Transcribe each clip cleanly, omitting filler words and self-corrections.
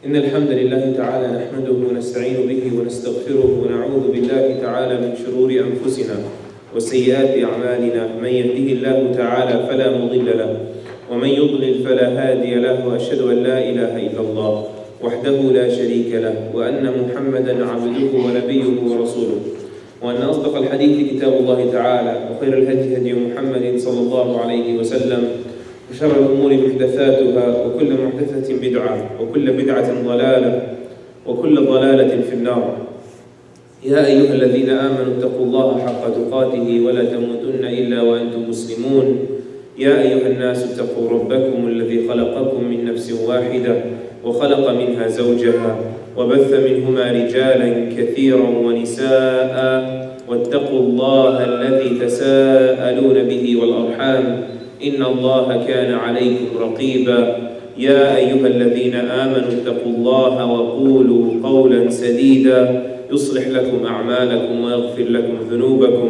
إن الحمد لله تعالى نحمده ونستعين به ونستغفره ونعوذ بالله تعالى من شرور أنفسنا وسيئات أعمالنا. من يهده الله تعالى فلا مضل له ومن يضلل فلا هادي له، وأشهد أن لا إله إلا الله وحده لا شريك له، وأن محمدا عبده ونبيه ورسوله، وأن أصدق الحديث كتاب الله تعالى، وخير الهدي هدي محمد صلى الله عليه وسلم، وشر الأمور محدثاتها، وكل محدثة بدعة، وكل بدعة ضلالة، وكل ضلالة في النار. يا أيها الذين آمنوا اتقوا الله حق تقاته ولا تموتن إلا وأنتم مسلمون. يا أيها الناس اتقوا ربكم الذي خلقكم من نفس واحدة وخلق منها زوجها وبث منهما رجالا كثيرا ونساء، واتقوا الله الذي تساءلون به والأرحام إن الله كان عليكم رقيبا. يا أيها الذين آمنوا اتقوا الله وقولوا قولا سديدا يصلح لكم أعمالكم ويغفر لكم ذنوبكم،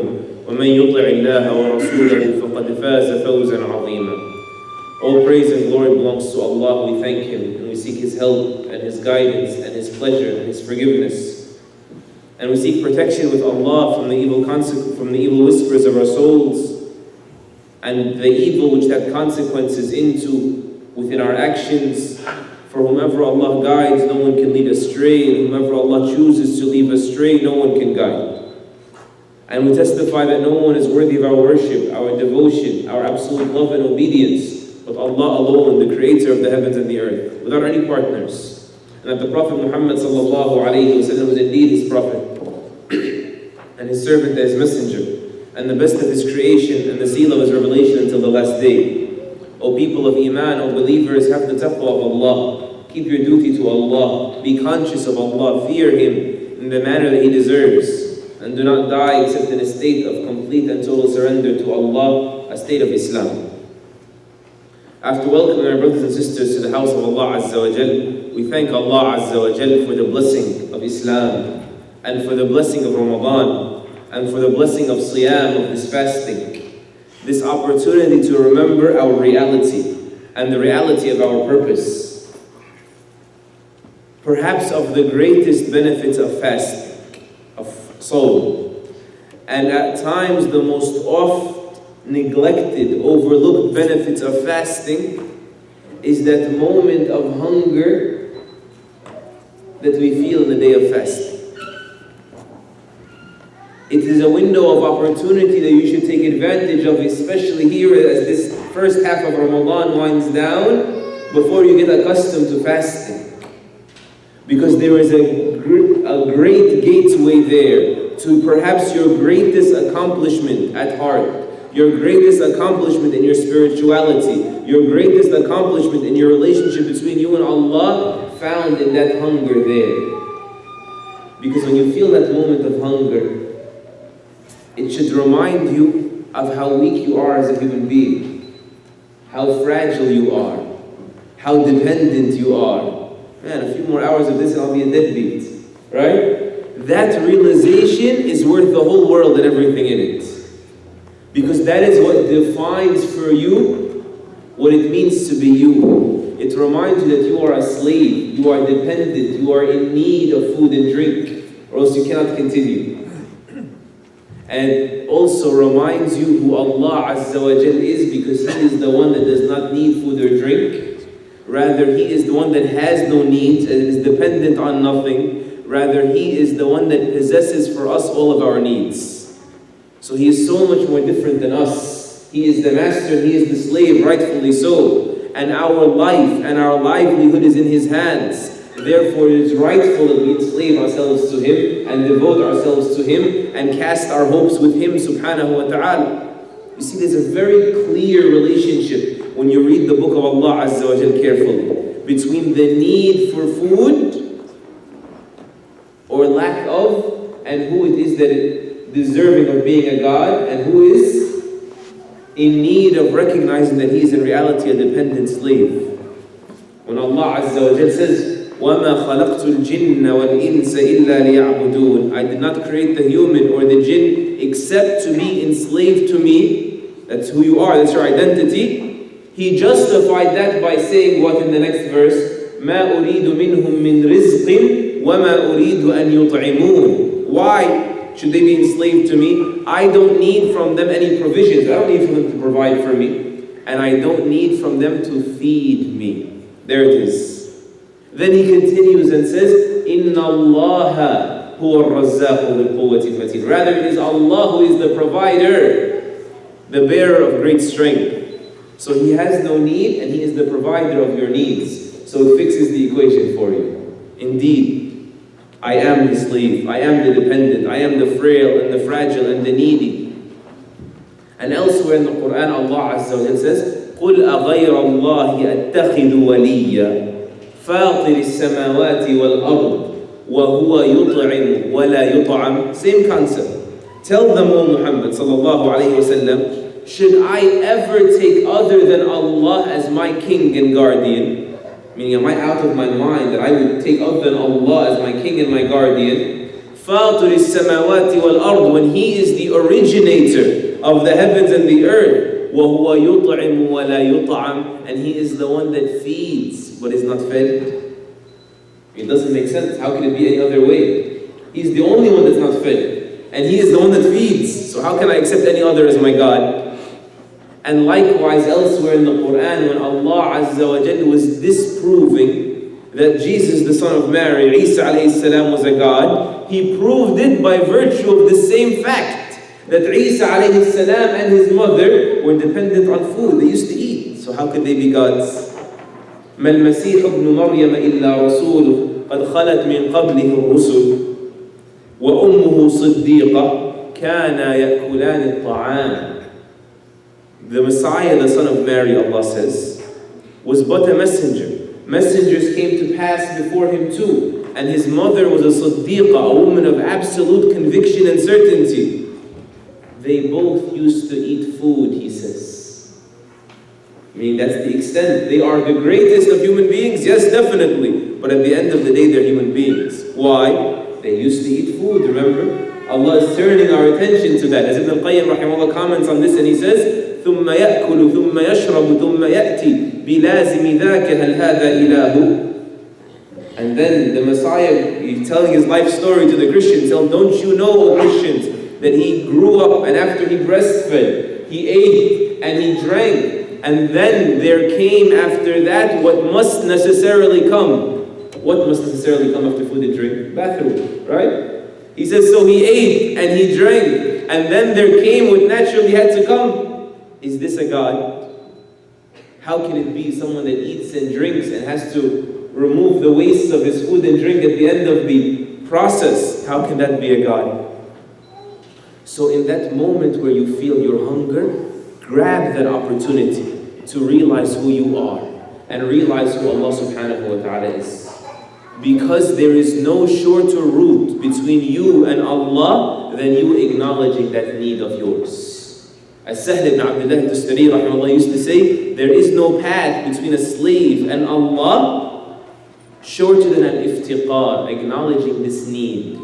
ومن يطع الله ورسوله فقد فاز فوزا عظيما. All praise and glory belongs to Allah. We thank Him and we seek His help and His guidance and His pleasure and His forgiveness. And we seek protection with Allah from the evil whispers of our souls and the evil which that consequences into within our actions. For whomever Allah guides, no one can lead astray, and whomever Allah chooses to leave astray, no one can guide. And we testify that no one is worthy of our worship, our devotion, our absolute love and obedience but Allah alone, the creator of the heavens and the earth, without any partners. And that the Prophet Mohammad sallallahu alayhi wa sallam was indeed his prophet and his servant and his messenger, and the best of his creation and the seal of his revelation until the last day. O people of Iman, O believers, have the taqwa of Allah. Keep your duty to Allah. Be conscious of Allah. Fear Him in the manner that He deserves. And do not die except in a state of complete and total surrender to Allah, a state of Islam. After welcoming our brothers and sisters to the house of Allah Azza wa Jal, we thank Allah Azza wa Jal for the blessing of Islam, and for the blessing of Ramadan, and for the blessing of Siyam, of this fasting. This opportunity to remember our reality and the reality of our purpose. Perhaps of the greatest benefits of fasting, of Sawm, and at times the most oft neglected, overlooked benefits of fasting is that moment of hunger that we feel in the day of fasting. It is a window of opportunity that you should take advantage of, especially here as this first half of Ramadan winds down, before you get accustomed to fasting. Because there is a great gateway there to perhaps your greatest accomplishment at heart, your greatest accomplishment in your spirituality, your greatest accomplishment in your relationship between you and Allah, found in that hunger there. Because when you feel that moment of hunger, it should remind you of how weak you are as a human being, how fragile you are, how dependent you are. Man, a few more hours of this and I'll be a deadbeat, right? That realization is worth the whole world and everything in it. Because that is what defines for you what it means to be you. It reminds you that you are a slave, you are dependent, you are in need of food and drink, or else you cannot continue. And also reminds you who Allah Azza wa Jal is, because He is the one that does not need food or drink. Rather, He is the one that has no needs and is dependent on nothing. Rather, He is the one that possesses for us all of our needs. So He is so much more different than us. He is the master, He is the slave, rightfully so. And our life and our livelihood is in His hands. Therefore, it is rightful that we enslave ourselves to Him and devote ourselves to Him and cast our hopes with Him subhanahu wa ta'ala. You see, there's a very clear relationship when you read the book of Allah Azza wa Jal carefully between the need for food or lack of, and who it is that is deserving of being a God, and who is in need of recognizing that he is in reality a dependent slave. When Allah Azza wa Jal says, وَمَا خَلَقْتُ الْجِنَّ وَالْإِنسَ إِلَّا لِيَعْبُدُونَ, I did not create the human or the jinn except to be enslaved to me. That's who you are, that's your identity. He justified that by saying what in the next verse? مَا أُرِيدُ مِنْهُم مِّن رِزْقٍ وَمَا أُرِيدُ أَن يُطْعِمُونَ. Why should they be enslaved to me? I don't need from them any provisions. I don't need for them to provide for me. And I don't need from them to feed me. There it is. Then he continues and says, إِنَّ اللَّهَ هُوَ الرَّزَّاقُ ذُو الْقُوَّةِ الْمَتِينَ. Rather, it is Allah who is the provider, the bearer of great strength. So he has no need, and he is the provider of your needs. So it fixes the equation for you. Indeed, I am the slave, I am the dependent, I am the frail and the fragile and the needy. And elsewhere in the Quran, Allah Azza wa Jalla says, قُلْ أَغَيْرَ اللَّهِ أَتَّخِذُ وَلِيًّا فَاطِرِ السَّمَاوَاتِ وَالْأَرْضِ وَهُوَ يُطْعِمُ وَلَا يُطْعَمُ. Same concept. Tell them, O Muhammad sallallahu alayhi wa sallam, should I ever take other than Allah as my king and guardian? Meaning, am I out of my mind that I would take other than Allah as my king and my guardian? فَاطِرِ السَّمَاوَاتِ وَالْأَرْضِ. When He is the originator of the heavens and the earth. وَهُوَ يُطْعِمُ وَلَا يُطْعَمُ. And He is the one that feeds but is not fed. It doesn't make sense. How can it be any other way? He's the only one that's not fed. And He is the one that feeds. So how can I accept any other as my God? And likewise elsewhere in the Quran, when Allah Azza wa Jalla was disproving that Jesus, the son of Mary, Isa alayhi salam, was a God, He proved it by virtue of the same fact that Isa alayhi salam and his mother were dependent on food. They used to eat. So how could they be gods? مَا الْمَسِيحُ ابْنُ مَرْيَمَ إِلَّا رَسُولٌ قَدْ خَلَتْ مِنْ قَبْلِهِ الرُّسُلُ وَأُمُّهُ صِدِّيقَةٌ كَانَا يَأْكُلَانِ الطَّعَامَ. The Messiah, the son of Mary, Allah says, was but a messenger. Messengers came to pass before him too. And his mother was a Siddiqa, a woman of absolute conviction and certainty. They both used to eat food, he says. I mean, that's the extent. They are the greatest of human beings? Yes, definitely. But at the end of the day, they're human beings. Why? They used to eat food, remember? Allah is turning our attention to that. As Ibn al-Qayyim rahimahullah comments on this and he says, ثم يأكل ثم يشرب ثم يأتي بلازم ذاك هل هذا إله. And then the Messiah, he's telling his life story to the Christians. Tell them, don't you know, O Christians, that he grew up and after he breastfed, he ate and he drank. And then there came after that what must necessarily come. What must necessarily come after food and drink? Bathroom, right? He says, so he ate and he drank. And then there came what naturally had to come. Is this a God? How can it be someone that eats and drinks and has to remove the wastes of his food and drink at the end of the process? How can that be a God? So in that moment where you feel your hunger, grab that opportunity to realize who you are and realize who Allah subhanahu wa ta'ala is. Because there is no shorter route between you and Allah than you acknowledging that need of yours. As Sahl ibn Abdullah al-Tustari rahimahullah used to say, there is no path between a slave and Allah shorter than an iftiqar, acknowledging this need.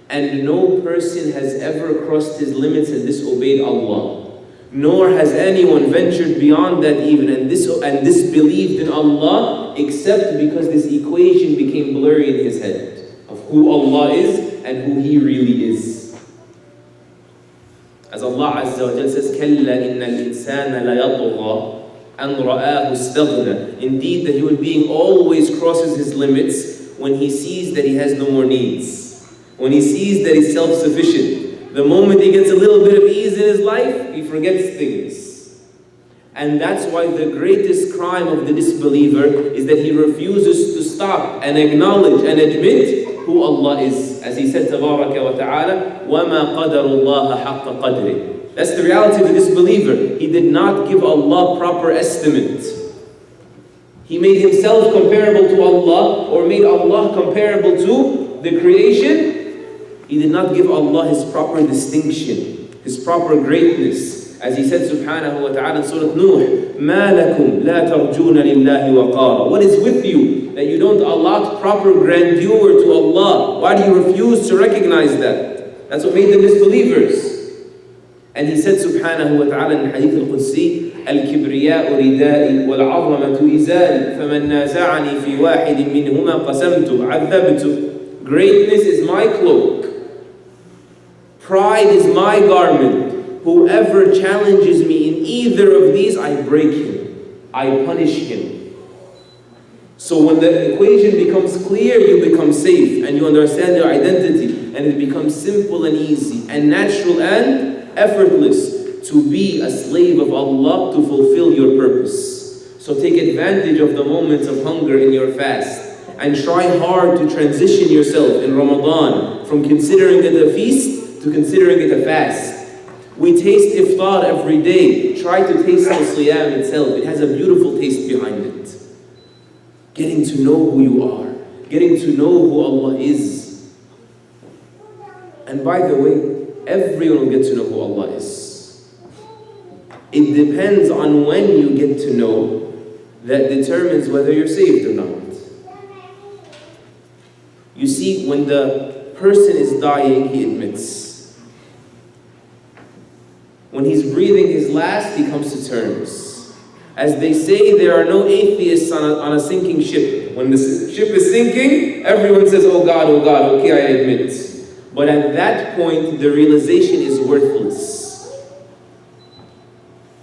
And no person has ever crossed his limits and disobeyed Allah. Nor has anyone ventured beyond that even and disbelieved in Allah except because this equation became blurry in his head of who Allah is and who He really is. As Allah Azza wa Jalla says, كَلَّا إِنَّ الْإِنسَانَ لَيَطْغَى أَنْ رَآهُ اسْتَغْنَى. Indeed, the human being always crosses his limits when he sees that he has no more needs. When he sees that he's self-sufficient. The moment he gets a little bit of ease in his life, he forgets things. And that's why the greatest crime of the disbeliever is that he refuses to stop and acknowledge and admit who Allah is. As He said, Tabaraka wa Ta'ala, وَمَا قَدَرُ اللَّهَ حَقَّ قَدْرِهِ. That's the reality of the disbeliever. He did not give Allah proper estimate. He made himself comparable to Allah or made Allah comparable to the creation. He did not give Allah His proper distinction, His proper greatness. As He said subhanahu wa ta'ala in Surah Nuh, مَا لَكُمْ لَا تَرْجُونَ لِلَّهِ وَقَارًا. What is with you that you don't allot proper grandeur to Allah? Why do you refuse to recognize that? That's what made them disbelievers. And he said subhanahu wa ta'ala in Hadith al-Qudsi, الكبرياء ردائي والعظمة إزاري فمن نازعني في واحد منهما قسمت عذبت. Greatness is my cloak. Pride is my garment. Whoever challenges me in either of these, I break him. I punish him. So when the equation becomes clear, you become safe and you understand your identity, and it becomes simple and easy and natural and effortless to be a slave of Allah to fulfill your purpose. So take advantage of the moments of hunger in your fast and try hard to transition yourself in Ramadan from considering it a feast to considering it a fast. We taste iftar every day. Try to taste the siyam itself. It has a beautiful taste behind it. Getting to know who you are. Getting to know who Allah is. And by the way, everyone will get to know who Allah is. It depends on when you get to know that determines whether you're saved or not. You see, when the person is dying, he admits. When he's breathing his last, he comes to terms. As they say, there are no atheists on a sinking ship. When the ship is sinking, everyone says, oh God, okay, I admit. But at that point, the realization is worthless.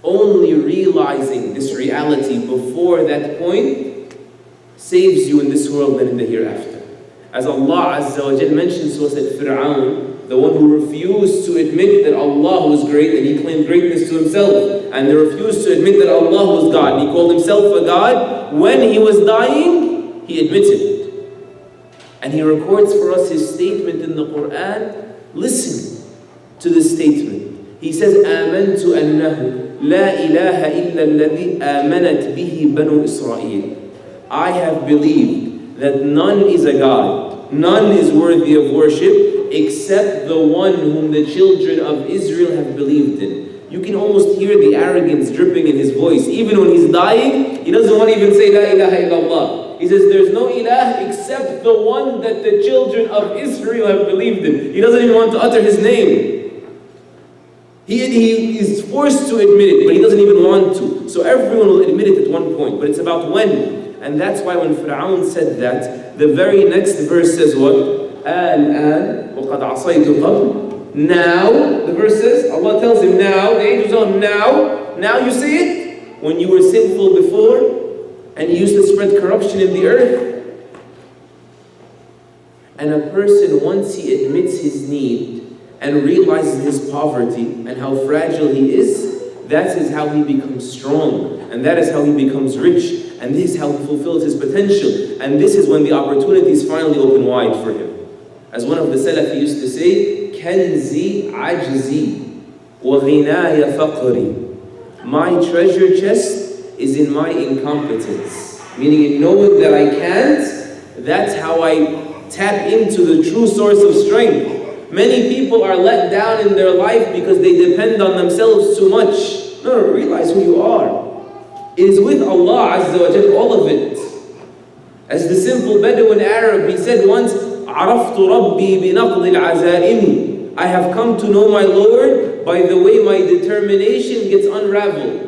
Only realizing this reality before that point saves you in this world and in the hereafter. As Allah Azza wa Jal mentions to us at Fir'aun, the one who refused to admit that Allah was great and he claimed greatness to himself, and they refused to admit that Allah was God, and he called himself a God. When he was dying, he admitted. And he records for us his statement in the Quran. Listen to this statement. He says, آمنت أنه لا إله إلا الذي آمنت به بنو إسرائيل. I have believed that none is a God, none is worthy of worship except the one whom the children of Israel have believed in. You can almost hear the arrogance dripping in his voice. Even when he's dying, he doesn't want to even say La ilaha illallah. He says there's no ilah except the one that the children of Israel have believed in. He doesn't even want to utter his name. He is forced to admit it, but he doesn't even want to. So everyone will admit it at one point, but it's about when. And that's why when Fir'aun said that, the very next verse says what? Al-an وَقَدْ عَصَيْتُ قَبْلُ. Now, the verse says, Allah tells him now, the angels tell him now you see it? When you were sinful before, and you used to spread corruption in the earth. And a person, once he admits his need and realizes his poverty and how fragile he is, that is how he becomes strong. And that is how he becomes rich. And this is how he fulfills his potential. And this is when the opportunities finally open wide for him. As one of the Salafi used to say, كَنْزِي عَجْزِي وَغِنَايَ فَقْرِي. My treasure chest is in my incompetence. Meaning in knowing that I can't, that's how I tap into the true source of strength. Many people are let down in their life because they depend on themselves too much. No, realize who you are. It is with Allah Azza wa Jal, all of it. As the simple Bedouin Arab, he said once, عَرَفْتُ رَبِّي بِنَقْضِ الْعَزَائِمِ. I have come to know my Lord by the way my determination gets unraveled.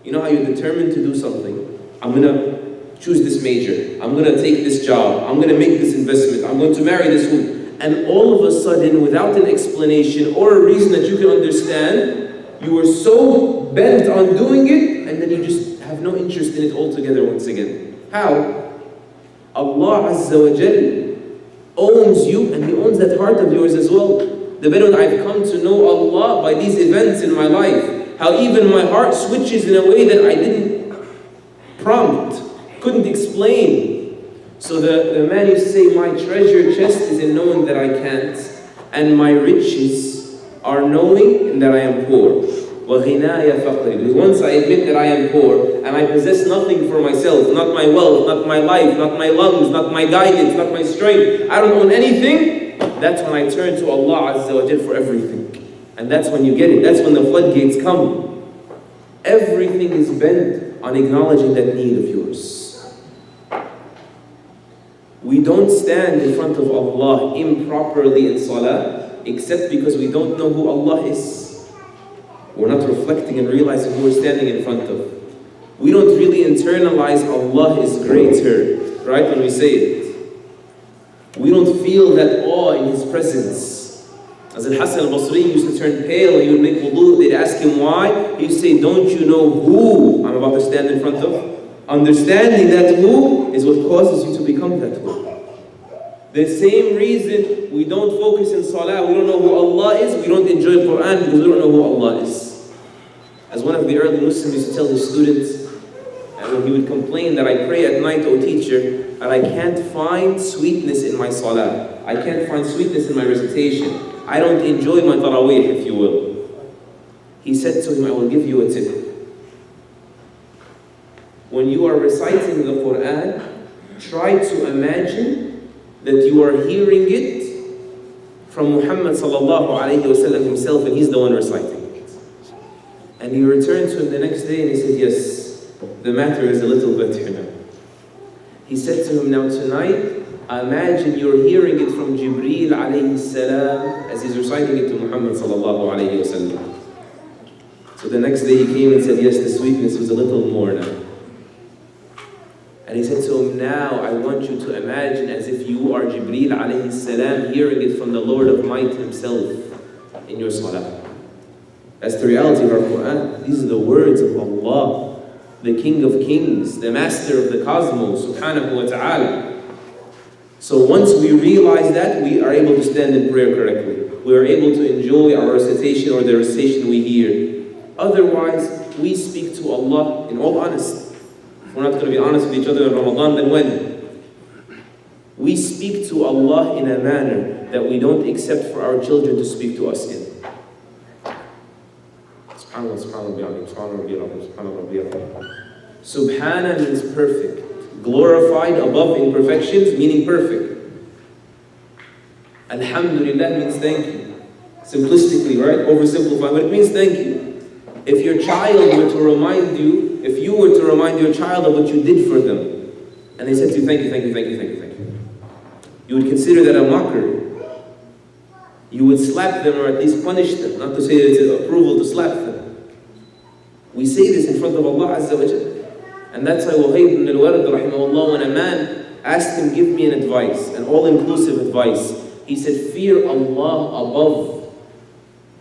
You know how you're determined to do something? I'm going to choose this major. I'm going to take this job. I'm going to make this investment. I'm going to marry this woman. And all of a sudden, without an explanation or a reason that you can understand, you are so bent on doing it, and then you just have no interest in it altogether once again. How? Allah Azza wa Jal owns you, and He owns that heart of yours as well. The Bedouin, I've come to know Allah by these events in my life. How even my heart switches in a way that I didn't prompt, couldn't explain. So the man used to say, my treasure chest is in knowing that I can't, and my riches are knowing that I am poor. وَغِنَايَ فَقْرِ. Because once I admit that I am poor, and I possess nothing for myself, not my wealth, not my life, not my lungs, not my guidance, not my strength, I don't own anything, that's when I turn to Allah Azza wa Jal for everything. And that's when you get it. That's when the floodgates come. Everything is bent on acknowledging that need of yours. We don't stand in front of Allah improperly in salah, except because we don't know who Allah is. We're not reflecting and realizing who we're standing in front of. We don't really internalize Allah is greater, right, when we say it. We don't feel that awe in His presence. As Al-Hasan al-Basri used to turn pale and he would make wudu, they'd ask him why. He would say, don't you know who I'm about to stand in front of? Understanding that who is what causes you to become that who. The same reason we don't focus in salah, we don't know who Allah is, we don't enjoy Quran because we don't know who Allah is. As one of the early Muslims used to tell his students, and when he would complain that I pray at night, O teacher, and I can't find sweetness in my salah. I can't find sweetness in my recitation. I don't enjoy my taraweeh, if you will. He said to him, I will give you a tip. When you are reciting the Quran, try to imagine that you are hearing it from Muhammad sallallahu alayhi wa sallam himself, and he's the one reciting it. And he returned to him the next day and he said, yes, the matter is a little better now. He said to him, now tonight, imagine you're hearing it from Jibreel alayhi salam as he's reciting it to Muhammad sallallahu alayhi wa sallam. So the next day he came and said, yes, the sweetness was a little more now. And he said to him, now I want you to imagine as if you are Jibreel alayhi salam hearing it from the Lord of Might himself in your salah. That's the reality of our Quran. These are the words of Allah, the King of Kings, the Master of the Cosmos, subhanahu wa ta'ala. So once we realize that, we are able to stand in prayer correctly. We are able to enjoy our recitation or the recitation we hear. Otherwise, we speak to Allah in all honesty. If we're not going to be honest with each other in Ramadan, then when? We speak to Allah in a manner that we don't accept for our children to speak to us in. Subhana means perfect. Glorified above imperfections, meaning perfect. Alhamdulillah means thank you. Simplistically, right? Oversimplified, but it means thank you. If your child were to remind you, if you were to remind your child of what you did for them, and they said to you, thank you, thank you, thank you, thank you, thank you, you would consider that a mockery. You would slap them or at least punish them, not to say that it's an approval to slap them. We say this in front of Allah Azza wa Jalla. And that's why Wahib ibn al-Warad rahimahullah, when a man asked him, give me an advice, an all-inclusive advice, he said, fear Allah above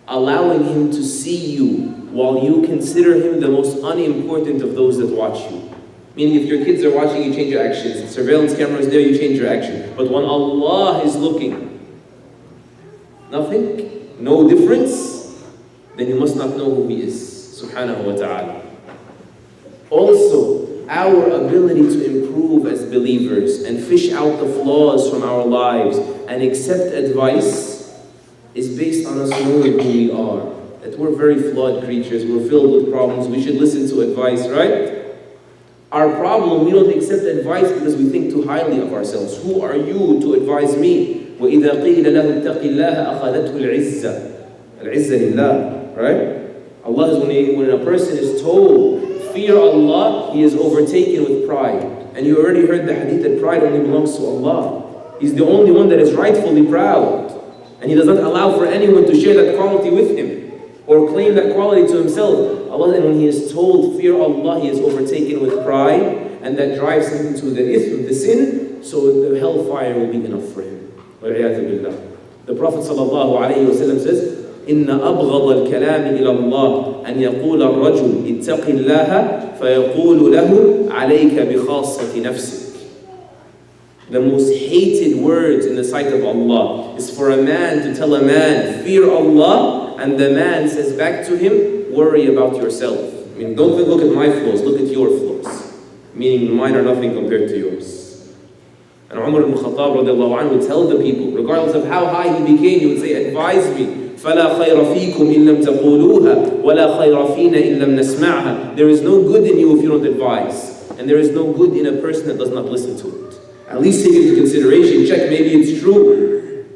allowing Him to see you while you consider Him the most unimportant of those that watch you. Meaning if your kids are watching, you change your actions. Surveillance camera is there, you change your action. But when Allah is looking, nothing, no difference, then you must not know who He is, subhanahu wa ta'ala. Also, our ability to improve as believers and fish out the flaws from our lives and accept advice is based on us knowing who we are. That we're very flawed creatures, we're filled with problems, we should listen to advice, right? Our problem, we don't accept advice because we think too highly of ourselves. Who are you to advise me? وَإِذَا قِيلَ لَهُ اتَّقِ اللَّهَ أَخَذَتْهُ الْعِزَّةِ الْعِزَّةِ لِلَّهِ, right? Allah is when a person is told, fear Allah, he is overtaken with pride. And you already heard the hadith that pride only belongs to Allah. He's the only one that is rightfully proud. And He does not allow for anyone to share that quality with Him or claim that quality to himself. Allah, and when he is told, fear Allah, he is overtaken with pride, and that drives him to the ithm, the sin, so the hellfire will be enough for him. The Prophet ﷺ says, إن أبغض الكلام إلى الله أن يقول الرجل اتق الله فيقول له عليك بخاصة نفسك. The most hated words in the sight of Allah is for a man to tell a man, fear Allah, and the man says back to him, worry about yourself. I mean, don't look at my flaws, look at your flaws. Meaning mine are nothing compared to yours. And Umar ibn Khattab radiallahu anhu would tell the people, regardless of how high he became, he would say, advise me. فَلَا خَيْرَ فِيكُمْ إِن لَمْ تَقُولُوهَا وَلَا خَيْرَ فِينَا إِن لَمْ نَسْمَعْهَا. There is no good in you if you don't advise. And there is no good in a person that does not listen to it. At least take it into consideration, check, maybe it's true.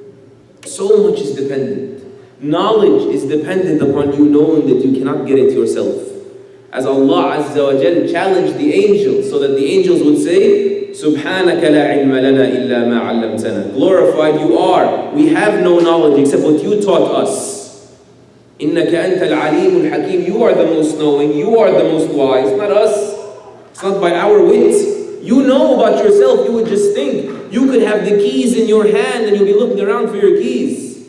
So much is dependent. Knowledge is dependent upon you knowing that you cannot get it yourself. As Allah Azza wa Jal challenged the angels, so that the angels would say, Subhanaka la ilma lana illa ma 'allamtana. Glorified you are. We have no knowledge except what you taught us. إِنَّكَ أَنْتَ الْعَلِيمُ الْحَكِيمُ. You are the most knowing, you are the most wise, not us. It's not by our wit. You know about yourself, you would just think. You could have the keys in your hand and you'll be looking around for your keys.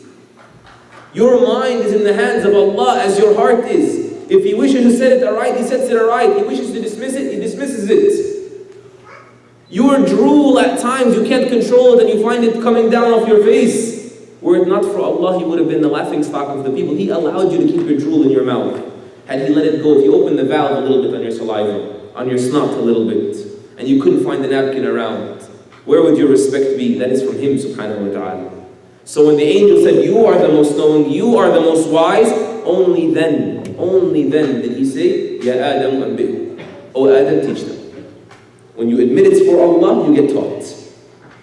Your mind is in the hands of Allah as your heart is. If He wishes to set it aright, He sets it aright. He wishes to dismiss it, He dismisses it. Your drool at times, you can't control it and you find it coming down off your face. Were it not for Allah, He would have been the laughing stock of the people. He allowed you to keep your drool in your mouth. Had He let it go, if you opened the valve a little bit on your saliva, on your snot a little bit, and you couldn't find the napkin around, where would your respect be? That is from Him subhanahu wa ta'ala. So when the angel said, you are the most knowing, you are the most wise, only then did He say, Ya Adam anbi'hu. O Adam, teach them. When you admit it's for Allah, you get taught.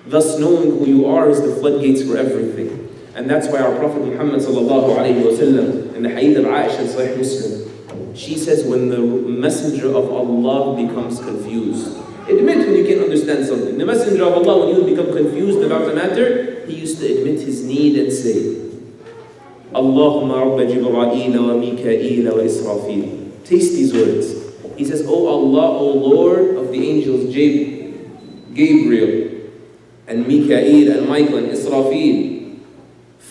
Thus knowing who you are is the floodgates for everything. And that's why our Prophet Muhammad sallallahu alayhi wa sallam, in the hadith of Aisha in Sahih Muslim, she says, when the messenger of Allah becomes confused, admit when you can't understand something. The messenger of Allah, when he would become confused about the matter, he used to admit his need and say, Allahumma rabba Jibra'il wa Mika'il wa Israfil. Taste these words. He says, O Allah, O Lord of the angels, Gabriel and Mika'il and Michael and Israfil,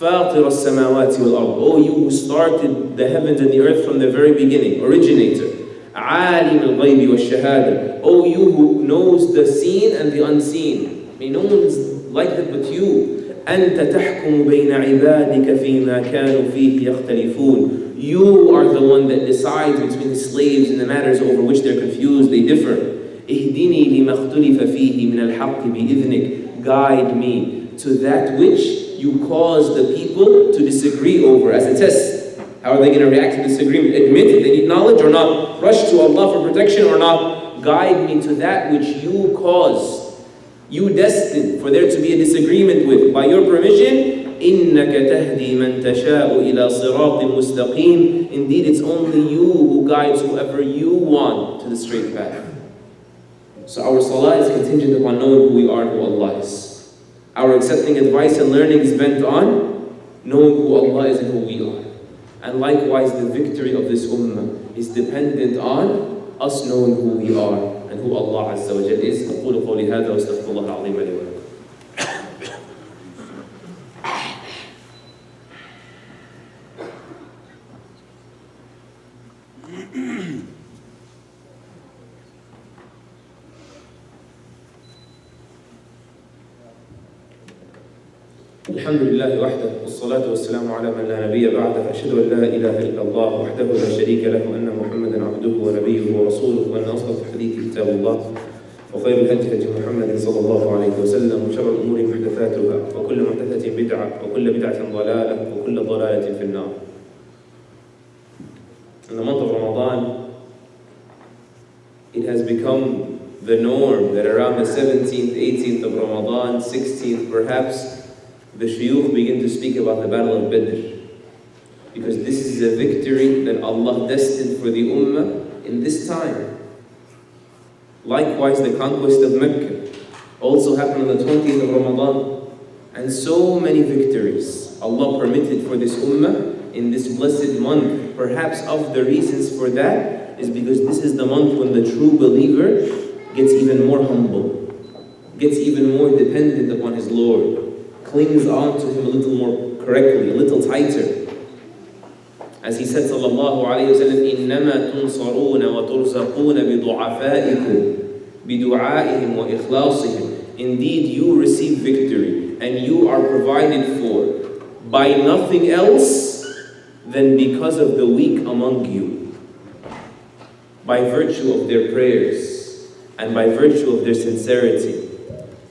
فاطر السماوات والأرض. O you who started the heavens and the earth from the very beginning, originator. عالم الغيب والشهادة. O you who knows the seen and the unseen. May no one is like that but you. أنت تحكم بين عبادك فيما كانوا فيه يختلفون. You are the one that decides between the slaves in the matters over which they're confused, they differ. اهدني لما اختلف فيه من الحق بإذنك. Guide me to that which you cause the people to disagree over as a test. How are they going to react to disagreement? Admit it, they need knowledge or not? Rush to Allah for protection or not? Guide me to that which you caused, you destined for there to be a disagreement with. By your permission, إِنَّكَ تَهْدِي مَنْ تَشَاءُ إِلَى صِرَاطٍ مُسْتَقِيمٍ. Indeed, it's only you who guides whoever you want to the straight path. So our salah is contingent upon knowing who we are and who Allah is. Our accepting advice and learning is bent on knowing who Allah is and who we are. And likewise, the victory of this ummah is dependent on us knowing who we are and who Allah Azza wa Jalla is. أقول قولي هذا وأستغفر الله العظيم لي ولكم. الحمد لله وحده والصلاة والسلام على من لا نبي بعده. أشهد أن لا إله إلا الله وحده لا شريك له وأن محمدا عبده ونبيه ورسوله وأن أصدق الحديث كتاب الله وخير الهدي هدي محمد صلى الله عليه وسلم وشر الأمور محدثاتها وكل محدثة بدعة وكل بدعة ضلالة وكل ضلالة في النار. In the month of Ramadan, it has become the norm that around the 17th, 18th of Ramadan, 16th perhaps, the Sheikh begin to speak about the battle of Badr. Because this is a victory that Allah destined for the Ummah in this time. Likewise, the conquest of Mecca also happened on the 20th of Ramadan. And so many victories Allah permitted for this Ummah in this blessed month. Perhaps of the reasons for that is because this is the month when the true believer gets even more humble, gets even more dependent upon his Lord, clings on to Him a little more correctly, a little tighter. As He said, sallallahu alayhi wa sallam, إِنَّمَا تُنصَرُونَ وَتُرْزَقُونَ بِضُعَفَائِكُمْ بِدُعَائِهِمْ وَإِخْلَاصِهِمْ. Indeed, you receive victory and you are provided for by nothing else than because of the weak among you, by virtue of their prayers and by virtue of their sincerity.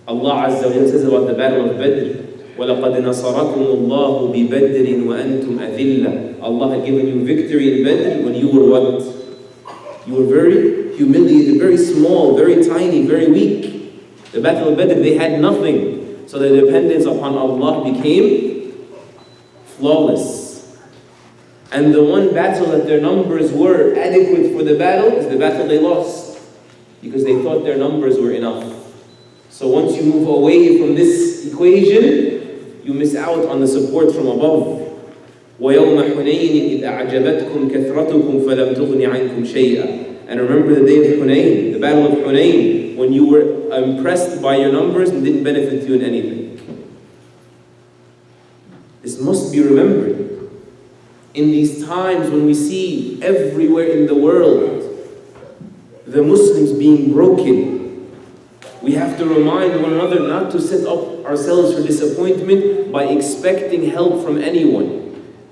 Allah Azza wa Jalla says about the battle of Badr, وَلَقَدْ نَصَرَكُمُ اللَّهُ بِبَدْرٍ وَأَنْتُمْ أَذِلَّةٌ. Allah had given you victory in Badr when you were what? You were very humiliated, very small, very tiny, very weak. The battle of Badr, they had nothing. So their dependence upon Allah became flawless. And the one battle that their numbers were adequate for the battle is the battle they lost, because they thought their numbers were enough. So once you move away from this equation, you miss out on the support from above. وَيَوْمَ حُنَيْنٍ إِذْ أَعْجَبَتْكُمْ كَثْرَتُكُمْ فَلَمْ تُغْنِ عَنْكُمْ شَيْئًا. And remember the day of Hunayn, the battle of Hunayn, when you were impressed by your numbers and didn't benefit you in anything. This must be remembered. In these times when we see everywhere in the world the Muslims being broken, we have to remind one another not to set up ourselves for disappointment by expecting help from anyone.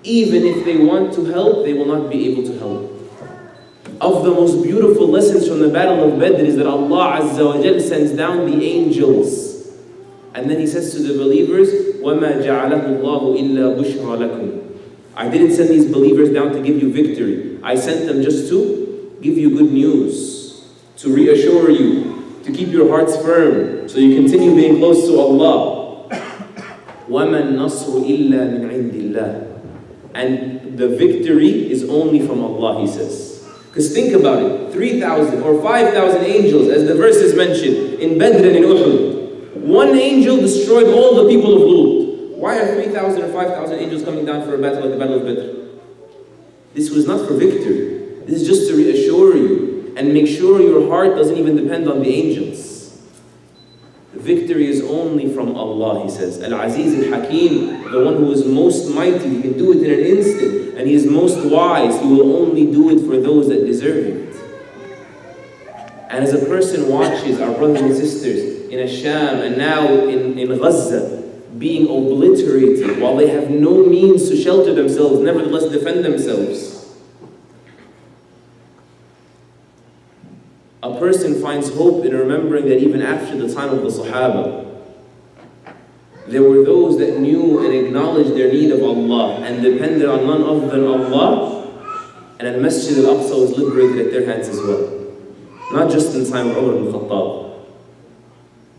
Even if they want to help, they will not be able to help. Of the most beautiful lessons from the Battle of Badr is that Allah Azza wa Jal sends down the angels. And then He says to the believers, وَمَا جَعَلَهُ اللَّهُ إِلَّا بُشْرَى لَكُمْ. I didn't send these believers down to give you victory. I sent them just to give you good news, to reassure you, to keep your hearts firm, so you continue being close to Allah. وَمَا النَّصْرُ إِلَّا مِنْ عِنْدِ اللَّهِ. And the victory is only from Allah, He says. Because think about it, 3,000 or 5,000 angels, as the verses mentioned, in Badr and in Uhud. One angel destroyed all the people of Lut. Why are 3,000 or 5,000 angels coming down for a battle like the Battle of Badr? This was not for victory. This is just to reassure you and make sure your heart doesn't even depend on the angels. The victory is only from Allah, He says. Al-Aziz al-Hakim, the one who is most mighty, He can do it in an instant. And He is most wise, He will only do it for those that deserve it. And as a person watches our brothers and sisters in Asham and now in Gaza being obliterated while they have no means to shelter themselves, nevertheless defend themselves, a person finds hope in remembering that even after the time of the Sahaba, there were those that knew and acknowledged their need of Allah and depended on none other than Allah, and Al-Masjid Al-Aqsa was liberated at their hands as well. Not just in the time of Umar ibn Khattab.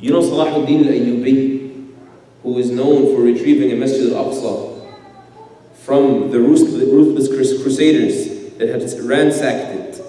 You know Salahuddin al-Ayyubi, who is known for retrieving a Masjid Al-Aqsa from the ruthless crusaders that had ransacked it.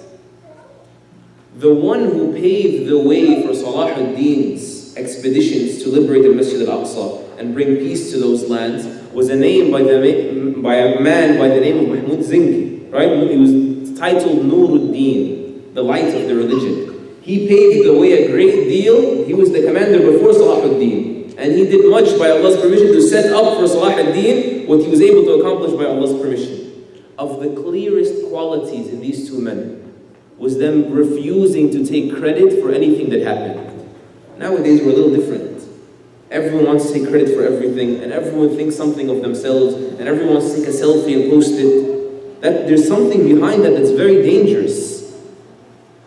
The one who paved the way for Salahuddin's expeditions to liberate the Masjid Al-Aqsa and bring peace to those lands was a name by a man by the name of Mahmud Zinki, right? He was titled Nuruddin, the light of the religion. He paved the way a great deal. He was the commander before Salahuddin, and he did much by Allah's permission to set up for Salahuddin what he was able to accomplish by Allah's permission. Of the clearest qualities in these two men was them refusing to take credit for anything that happened. Nowadays we're a little different. Everyone wants to take credit for everything, and everyone thinks something of themselves, and everyone wants to take a selfie and post it. There's something behind that that's very dangerous.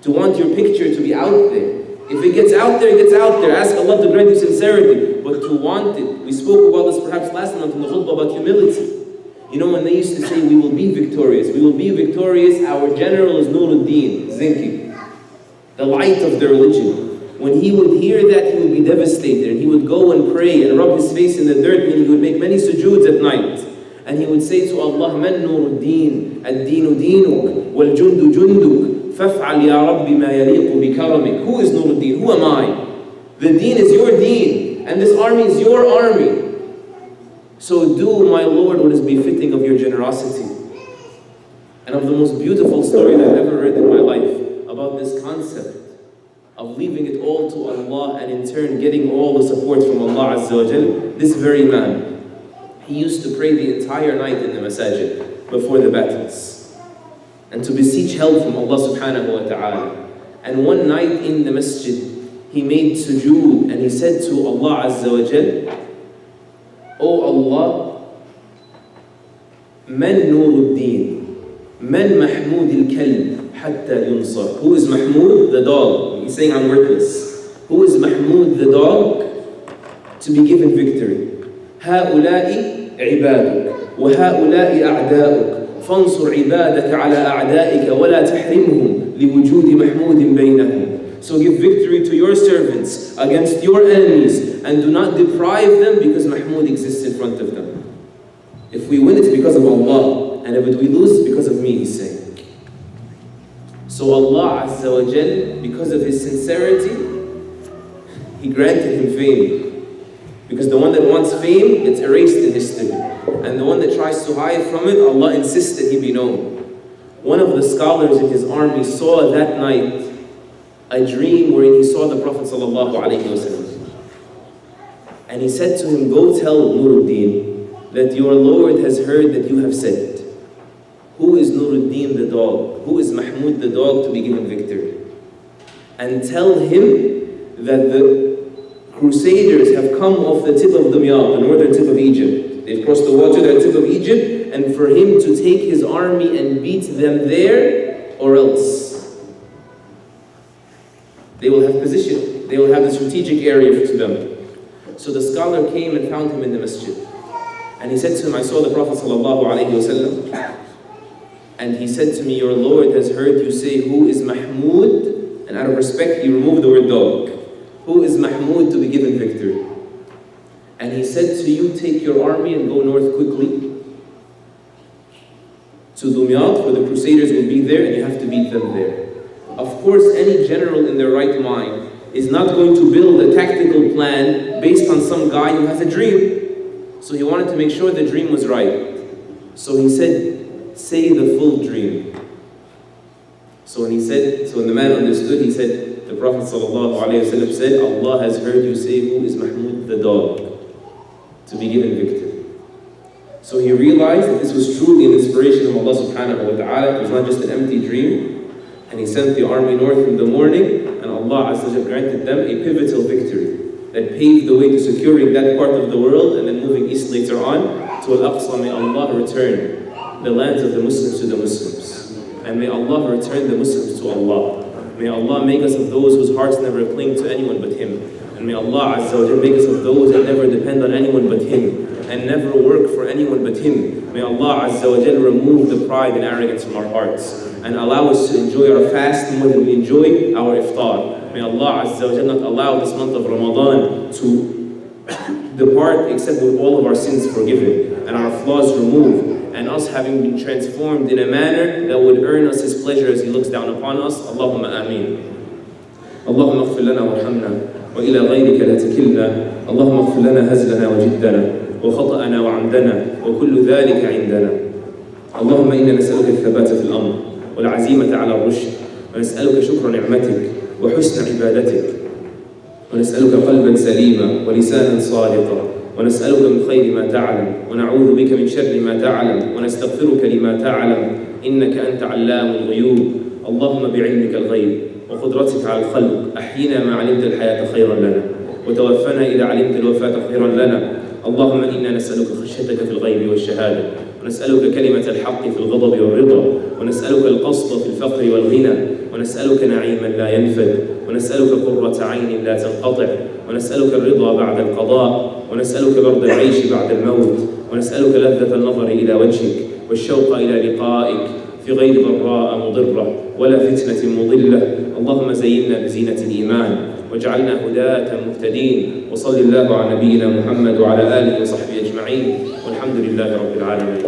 To want your picture to be out there. If it gets out there, it gets out there. Ask Allah to grant you sincerity. But to want it, we spoke about this perhaps last month in the khutbah about humility. You know, when they used to say, we will be victorious, we will be victorious, our general is Nuruddin, Zinki, the light of the religion. When he would hear that, he would be devastated, and he would go and pray and rub his face in the dirt, and he would make many sujuds at night. And he would say to Allah, Man Nuruddin, ad-dinu dinuk, wal-jundu junduk, faf'al ya Rabbi ma yaliqu bi karamik. Who is Nuruddin? Who am I? The deen is your deen, and this army is your army. So do, my Lord, what is befitting of your generosity. And of the most beautiful story that I've ever read in my life about this concept of leaving it all to Allah and in turn getting all the support from Allah Azza wa Jal, this very man, he used to pray the entire night in the masajid before the battles and to beseech help from Allah subhanahu wa ta'ala. And one night in the masjid, he made sujood and he said to Allah Azza wa Jal, O Allah, Man Nuruddin, Man Mahmud al-Kalb, Hatta Yunsar. Who is Mahmud? The dog. He's saying, I'm worthless. Who is Mahmud, the dog? To be given victory. هؤلاء عبادك وهؤلاء أعداؤك فانصر عبادك على أعدائك ولا تحرمهم لوجود محمود بينهم. So give victory to your servants against your enemies and do not deprive them because Mahmud exists in front of them. If we win, it's because of Allah, and if we lose, it's because of me, he's saying. So Allah Azza wa Jal, because of his sincerity, He granted him fame. Because the one that wants fame gets erased in history. And the one that tries to hide from it, Allah insists that he be known. One of the scholars in his army saw that night a dream wherein he saw the Prophet ﷺ. And he said to him, go tell Nuruddin that your Lord has heard that you have said, who is Nuruddin the dog? Who is Mahmud the dog to be given victory? And tell him that the Crusaders have come off the tip of Dumyat, the northern tip of Egypt. They've crossed the water, the tip of Egypt, and for him to take his army and beat them there, or else. They will have position. They will have the strategic area to them. So the scholar came and found him in the masjid. And he said to him, I saw the Prophet ﷺ, and he said to me, your Lord has heard you say, who is Mahmud? And out of respect, he removed the word dog. Who is Mahmud to be given victory? And he said to you, take your army and go north quickly to Dumyat, where the Crusaders will be there, and you have to beat them there. Of course, any general in their right mind is not going to build a tactical plan based on some guy who has a dream. So he wanted to make sure the dream was right. So he said, say the full dream. So when the man understood, he said, the Prophet ﷺ said, Allah has heard you say, who is Mahmud the dog to be given victory. So he realized that this was truly an inspiration from Allah subhanahu wa ta'ala. It was not just an empty dream. And he sent the army north in the morning, and Allah Azza wa Jalla granted them a pivotal victory that paved the way to securing that part of the world, and then moving east later on to Al-Aqsa. May Allah return the lands of the Muslims to the Muslims. And may Allah return the Muslims to Allah. May Allah make us of those whose hearts never cling to anyone but Him. And may Allah Azza wa Jalla make us of those that never depend on anyone but Him, and never work for anyone but Him. May Allah Azza wa Jalla remove the pride and arrogance from our hearts, and allow us to enjoy our fast more than we enjoy our iftar. May Allah Azza wa Jalla not allow this month of Ramadan to depart except with all of our sins forgiven, and our flaws removed, and us having been transformed in a manner that would earn us His pleasure as He looks down upon us. Allahumma ameen. Allahumma ighfir lana warhamna, wa ila ghayrika la takilna. Allahumma ighfir lana hazlana wa jiddana, wa khata'ana wa amdana, wa kullu dhalika indana. Allahumma inna nas'aluka al-thabata fil amr, wal 'azimata 'ala ar-rushd, wa nas'aluka shukra ni'matik, wa husna ibadatik, wa nas'aluka qalban salima, wa lisanan sadiqa. ونسألك من خير ما تعلم ونعوذ بك من شر ما تعلم ونستغفرك لما تعلم إنك أنت علام الغيوب. اللهم بعلمك الغيب وقدرتك على الخلق أحينا ما علمت الحياة خيرا لنا وتوفنا إذا علمت الوفاة خيرا لنا. اللهم إنا نسألك خشيتك في الغيب والشهادة ونسألك كلمة الحق في الغضب والرضا ونسألك القصد في الفقر والغنى ونسألك نعيما لا ينفد ونسألك قرة عين لا تنقطع ونسألك الرضا بعد القضاء ونسألك برد العيش بعد الموت ونسألك لذة النظر إلى وجهك والشوق إلى لقائك في غير ضراء مضرة ولا فتنة مضلة. اللهم زينا بزينة الإيمان واجعلنا هداة مهتدين. وصل الله على نبينا محمد وعلى آله وصحبه أجمعين والحمد لله رب العالمين.